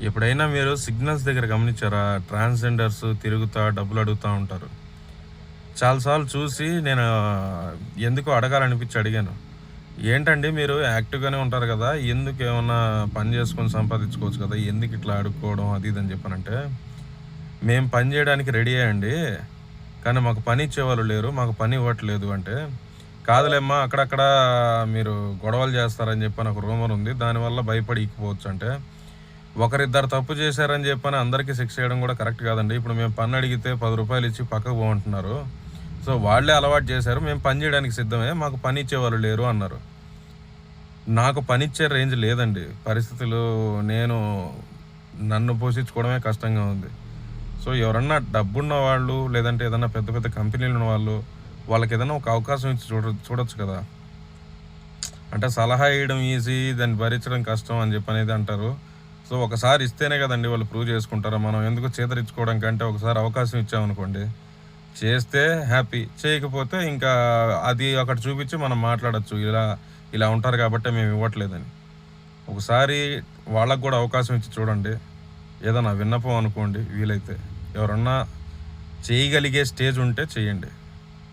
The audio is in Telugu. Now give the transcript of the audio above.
ఎప్పుడైనా మీరు సిగ్నల్స్ దగ్గర గమనించారా? ట్రాన్స్‌జెండర్స్ తిరుగుతా డబ్బులు అడుగుతా ఉంటారు. చాలా సార్లు చూసి నేను ఎందుకో అడగాలనిపించి అడిగాను. ఏంటండి మీరు యాక్టివ్‌గానే ఉంటారు గదా! ఎందుకు ఏమన్నా పని చేసుకొని సంపాదించుకోవచ్చు కదా! ఎందుకు ఇట్లా అడుక్కోవడం అది ఇది అని చెప్పానంటే, మేము పని చేయడానికి రెడీయే అండి. కానీ మాకు పని ఇచ్చేవాళ్ళు లేరు. మాకు పని ఇవ్వట్లేదు అంటే, కాదులేమ్మా అక్కడక్కడ మీరు గొడవలు చేస్తారని చెప్పని ఒక రూమర్ ఉంది. దానివల్ల భయపడి ఇయకపోవచ్చు అంటే, ఒకరిద్దరు తప్పు చేశారని చెప్పని అందరికీ శిక్ష చేయడం కూడా కరెక్ట్ కాదండి. ఇప్పుడు మేము పని అడిగితే రూ. 10 ఇచ్చి పక్కకు పో అంటున్నారు. సో, వాళ్ళే అలవాటు చేశారు. మేము పని చేయడానికి సిద్ధమే. మాకు పని ఇచ్చేవాళ్ళు లేరు అన్నారు. నాకు పనిచ్చే రేంజ్ లేదండి. పరిస్థితులు నేను నన్ను పోషించుకోవడమే కష్టంగా ఉంది. సో, ఎవరన్నా డబ్బున్న వాళ్ళు లేదంటే ఏదన్నా పెద్ద పెద్ద కంపెనీలు ఉన్నవాళ్ళు వాళ్ళకేదైనా ఒక అవకాశం ఇచ్చి చూడొచ్చు కదా! అంటే సలహా ఇయడం ఈజీ, దాన్ని భరించడం కష్టం అని చెప్పనేది అంటారు. సో, ఒకసారి ఇస్తేనే కదండీ వాళ్ళు ప్రూవ్ చేసుకుంటారు. మనం ఎందుకు చేదరించుకోవడం కంటే ఒకసారి అవకాశం ఇచ్చామనుకోండి, చేస్తే హ్యాపీ. చేయకపోతే ఇంకా అది అక్కడ చూపించి మనం మాట్లాడొచ్చు. ఇలా ఉంటారు కాబట్టే మేము ఇవ్వట్లేదని. ఒకసారి వాళ్ళకి గూడా అవకాశం ఇచ్చి చూడండి. ఏదన్నా విన్నపం అనుకోండి వీలైతే. ఎవరన్నా చేయగలిగే స్టేజ్ ఉంటే చేయండి.